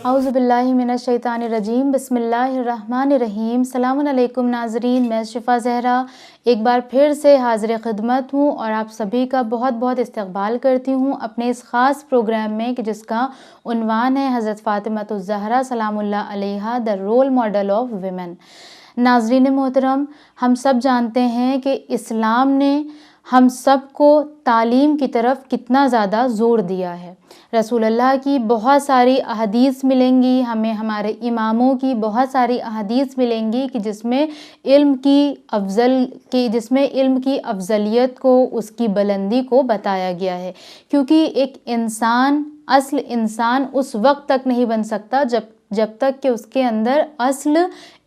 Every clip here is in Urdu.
اعوذ باللہ من الشیطان الرجیم، بسم اللہ الرحمن الرحیم۔ السلام علیکم ناظرین، میں شفا زہرا ایک بار پھر سے حاضر خدمت ہوں اور آپ سبھی کا بہت بہت استقبال کرتی ہوں اپنے اس خاص پروگرام میں کہ جس کا عنوان ہے حضرت فاطمہ الزہرا سلام اللہ علیہا the role model of women. ناظرین محترم، ہم سب جانتے ہیں کہ اسلام نے ہم سب کو تعلیم کی طرف کتنا زیادہ زور دیا ہے۔ رسول اللہ کی بہت ساری احادیث ملیں گی ہمیں، ہمارے اماموں کی بہت ساری احادیث ملیں گی کہ جس میں علم کی افضلیت کو، اس کی بلندی کو بتایا گیا ہے، کیونکہ ایک انسان، اصل انسان اس وقت تک نہیں بن سکتا جب تک کہ اس کے اندر اصل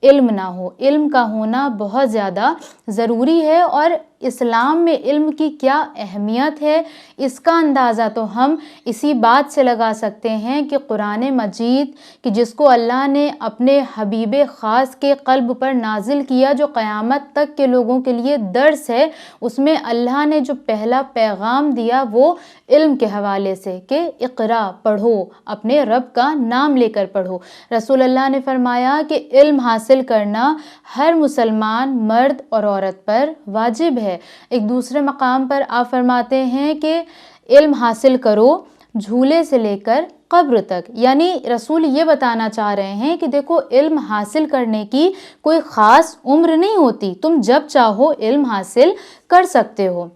علم نہ ہو۔ علم کا ہونا بہت زیادہ ضروری ہے، اور اسلام میں علم کی کیا اہمیت ہے اس کا اندازہ تو ہم اسی بات سے لگا سکتے ہیں کہ قرآن مجید کہ جس کو اللہ نے اپنے حبیب خاص کے قلب پر نازل کیا، جو قیامت تک کے لوگوں کے لیے درس ہے، اس میں اللہ نے جو پہلا پیغام دیا وہ علم کے حوالے سے کہ اقرا، پڑھو، اپنے رب کا نام لے کر پڑھو۔ رسول اللہ نے فرمایا کہ علم حاصل کرنا ہر مسلمان مرد اور عورت پر واجب ہے۔ ایک دوسرے مقام پر آپ فرماتے ہیں کہ علم حاصل کرو جھولے سے لے کر قبر تک، یعنی رسول یہ بتانا چاہ رہے ہیں کہ دیکھو، علم حاصل کرنے کی کوئی خاص عمر نہیں ہوتی، تم جب چاہو علم حاصل کر سکتے ہو۔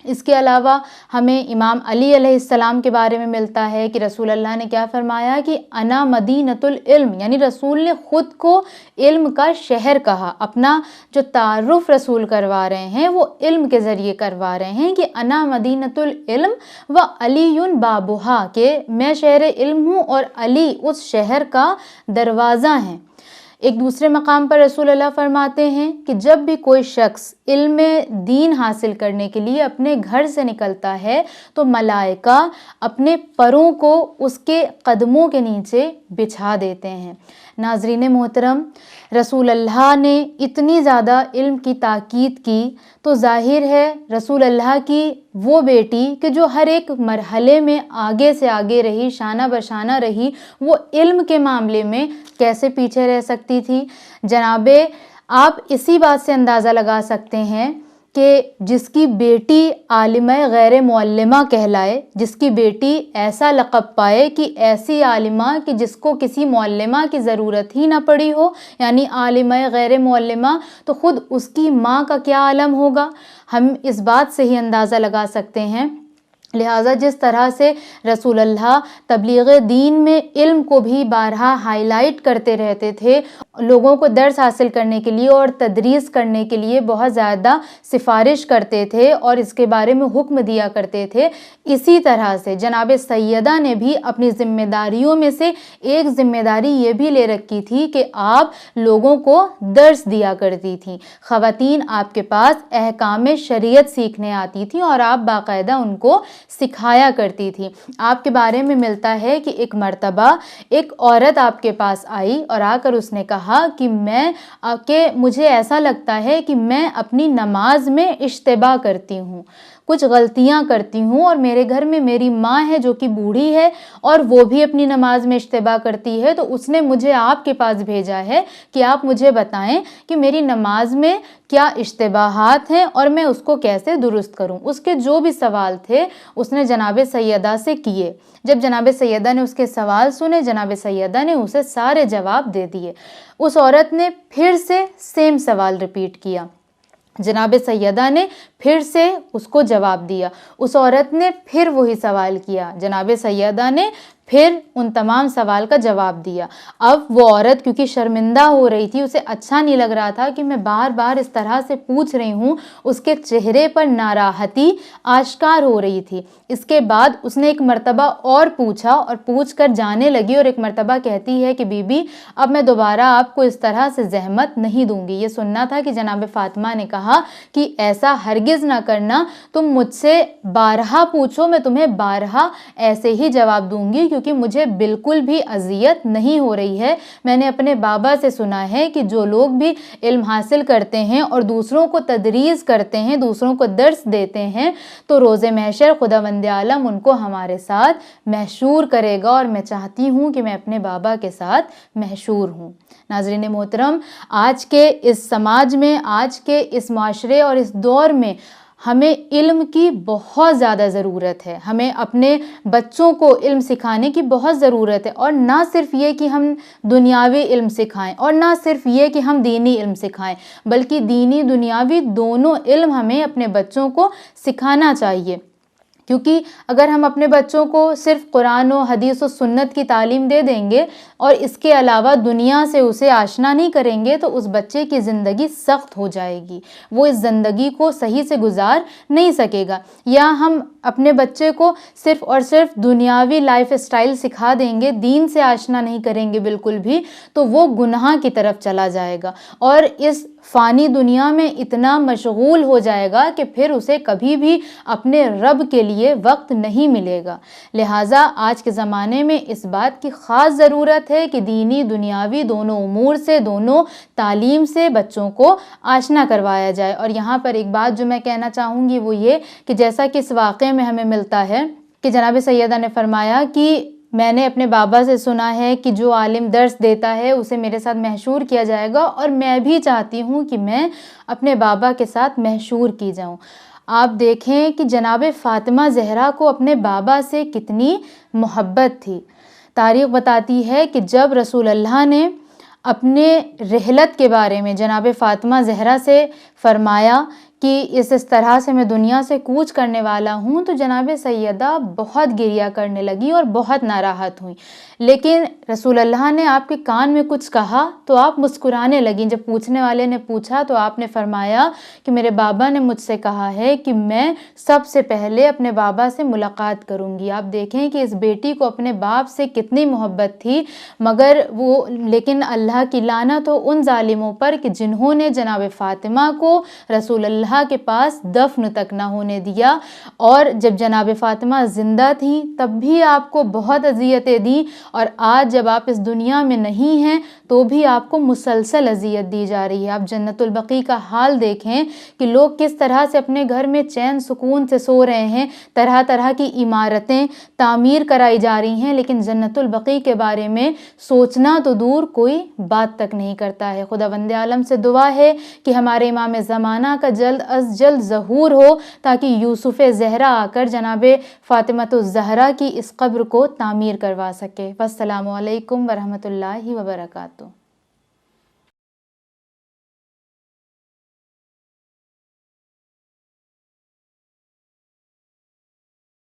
اس کے علاوہ ہمیں امام علی علیہ السلام کے بارے میں ملتا ہے کہ رسول اللہ نے کیا فرمایا کہ انا مدینۃ العلم، یعنی رسول نے خود کو علم کا شہر کہا۔ اپنا جو تعارف رسول کروا رہے ہیں وہ علم کے ذریعے کروا رہے ہیں کہ انا مدینۃ العلم و علی بابھا، کہ میں شہر علم ہوں اور علی اس شہر کا دروازہ ہیں۔ ایک دوسرے مقام پر رسول اللہ فرماتے ہیں کہ جب بھی کوئی شخص علم دین حاصل کرنے کے لیے اپنے گھر سے نکلتا ہے تو ملائکہ اپنے پروں کو اس کے قدموں کے نیچے بچھا دیتے ہیں۔ ناظرین محترم، رسول اللہ نے اتنی زیادہ علم کی تاکید کی تو ظاہر ہے رسول اللہ کی وہ بیٹی کہ جو ہر ایک مرحلے میں آگے سے آگے رہی، شانہ بشانہ رہی، وہ علم کے معاملے میں کیسے پیچھے رہ سکتی تھی؟ جناب، آپ اسی بات سے اندازہ لگا سکتے ہیں کہ جس کی بیٹی عالمہ غیر معلمہ کہلائے، جس کی بیٹی ایسا لقب پائے کہ ایسی عالمہ کہ جس کو کسی معلمہ کی ضرورت ہی نہ پڑی ہو، یعنی عالمہ غیر معلمہ، تو خود اس کی ماں کا کیا عالم ہوگا، ہم اس بات سے ہی اندازہ لگا سکتے ہیں۔ لہٰذا جس طرح سے رسول اللہ تبلیغ دین میں علم کو بھی بارہا ہائی لائٹ کرتے رہتے تھے، لوگوں کو درس حاصل کرنے کے لیے اور تدریس کرنے کے لیے بہت زیادہ سفارش کرتے تھے اور اس کے بارے میں حکم دیا کرتے تھے، اسی طرح سے جناب سیدہ نے بھی اپنی ذمہ داریوں میں سے ایک ذمہ داری یہ بھی لے رکھی تھی کہ آپ لوگوں کو درس دیا کرتی تھیں۔ خواتین آپ کے پاس احکام شریعت سیکھنے آتی تھیں اور آپ باقاعدہ ان کو سکھایا کرتی تھی۔ آپ کے بارے میں ملتا ہے کہ ایک مرتبہ ایک عورت آپ کے پاس آئی اور آ کر اس نے کہا کہ مجھے ایسا لگتا ہے کہ میں اپنی نماز میں اشتباہ کرتی ہوں، کچھ غلطیاں کرتی ہوں، اور میرے گھر میں میری ماں ہے جو کہ بوڑھی ہے اور وہ بھی اپنی نماز میں اشتباہ کرتی ہے، تو اس نے مجھے آپ کے پاس بھیجا ہے کہ آپ مجھے بتائیں کہ میری نماز میں کیا اشتباہات ہیں اور میں اس کو کیسے درست کروں۔ اس کے جو بھی سوال تھے اس نے جناب سیدہ سے کیے۔ جب جناب سیدہ نے اس کے سوال سنے، جناب سیدہ نے اسے سارے جواب دے دیے۔ اس عورت نے پھر سے سیم سوال ریپیٹ کیا، جناب سیدہ نے پھر سے اس کو جواب دیا۔ اس عورت نے پھر وہی سوال کیا، جناب سیدہ نے پھر ان تمام سوال کا جواب دیا۔ اب وہ عورت کیونکہ شرمندہ ہو رہی تھی، اسے اچھا نہیں لگ رہا تھا کہ میں بار بار اس طرح سے پوچھ رہی ہوں، اس کے چہرے پر ناراحتی آشکار ہو رہی تھی۔ اس کے بعد اس نے ایک مرتبہ اور پوچھا اور پوچھ کر جانے لگی، اور ایک مرتبہ کہتی ہے کہ بی بی اب میں دوبارہ آپ کو اس طرح سے زحمت نہیں دوں گی۔ یہ سننا تھا کہ جناب فاطمہ نے کہا کہ ایسا ہرگز نہ کرنا، تم مجھ سے بارہا پوچھو، میں تمہیں بارہا ایسے ہی جواب دوں گی، کیونکہ مجھے بالکل بھی اذیت نہیں ہو رہی ہے۔ میں نے اپنے بابا سے سنا ہے کہ جو لوگ بھی علم حاصل کرتے ہیں اور دوسروں کو تدریس کرتے ہیں، دوسروں کو درس دیتے ہیں، تو روز محشر خداوند عالم ان کو ہمارے ساتھ محشور کرے گا، اور میں چاہتی ہوں کہ میں اپنے بابا کے ساتھ محشور ہوں۔ ناظرین محترم، آج کے اس سماج میں، آج کے اس معاشرے اور اس دور میں ہمیں علم کی بہت زیادہ ضرورت ہے۔ ہمیں اپنے بچوں کو علم سکھانے کی بہت ضرورت ہے، اور نہ صرف یہ کہ ہم دنیاوی علم سکھائیں اور نہ صرف یہ کہ ہم دینی علم سکھائیں، بلکہ دینی دنیاوی دونوں علم ہمیں اپنے بچوں کو سکھانا چاہیے۔ کیونکہ اگر ہم اپنے بچوں کو صرف قرآن و حدیث و سنت کی تعلیم دے دیں گے اور اس کے علاوہ دنیا سے اسے آشنا نہیں کریں گے تو اس بچے کی زندگی سخت ہو جائے گی، وہ اس زندگی کو صحیح سے گزار نہیں سکے گا۔ یا ہم اپنے بچے کو صرف اور صرف دنیاوی لائف اسٹائل سکھا دیں گے، دین سے آشنا نہیں کریں گے بالکل بھی، تو وہ گناہ کی طرف چلا جائے گا اور اس فانی دنیا میں اتنا مشغول ہو جائے گا کہ پھر اسے کبھی بھی اپنے رب کے لیے وقت نہیں ملے گا۔ لہٰذا آج کے زمانے میں اس بات کی خاص ضرورت ہے کہ دینی دنیاوی دونوں امور سے، دونوں تعلیم سے بچوں کو آشنا کروایا جائے۔ اور یہاں پر ایک بات جو میں کہنا چاہوں گی وہ یہ کہ جیسا کہ اس واقعے میں ہمیں ملتا ہے کہ جناب سیدہ نے فرمایا کہ میں نے اپنے بابا سے سنا ہے کہ جو عالم درس دیتا ہے اسے میرے ساتھ محشور کیا جائے گا، اور میں بھی چاہتی ہوں کہ میں اپنے بابا کے ساتھ محشور کی جاؤں۔ آپ دیکھیں کہ جناب فاطمہ زہرا کو اپنے بابا سے کتنی محبت تھی۔ تاریخ بتاتی ہے کہ جب رسول اللہ نے اپنے رحلت کے بارے میں جناب فاطمہ زہرا سے فرمایا کہ اس طرح سے میں دنیا سے کوچ کرنے والا ہوں، تو جناب سیدہ بہت گریہ کرنے لگی اور بہت ناراحت ہوئی۔ لیکن رسول اللہ نے آپ کے کان میں کچھ کہا تو آپ مسکرانے لگیں۔ جب پوچھنے والے نے پوچھا تو آپ نے فرمایا کہ میرے بابا نے مجھ سے کہا ہے کہ میں سب سے پہلے اپنے بابا سے ملاقات کروں گی۔ آپ دیکھیں کہ اس بیٹی کو اپنے باپ سے کتنی محبت تھی، مگر لیکن اللہ کی لعنت ہو ان ظالموں پر کہ جنہوں نے جناب فاطمہ کو رسول اللہ کے پاس دفن تک نہ ہونے دیا، اور جب جناب فاطمہ زندہ تھیں تب بھی آپ کو بہت اذیتیں دیں، اور آج جب آپ اس دنیا میں نہیں ہیں تو بھی آپ کو مسلسل اذیت دی جا رہی ہے۔ آپ جنت البقیع کا حال دیکھیں کہ لوگ کس طرح سے اپنے گھر میں چین سکون سے سو رہے ہیں، طرح طرح کی عمارتیں تعمیر کرائی جا رہی ہیں، لیکن جنت البقیع کے بارے میں سوچنا تو دور کوئی بات تک نہیں کرتا ہے۔ خداوند عالم سے دعا ہے کہ ہمارے امام زمانہ کا جلد از جلد ظہور ہو، تاکہ یوسف زہرا آ کر جناب فاطمۃ الزہرا کی اس قبر کو تعمیر کروا سکے۔ والسلام علیکم ورحمۃ اللہ وبرکاتہ۔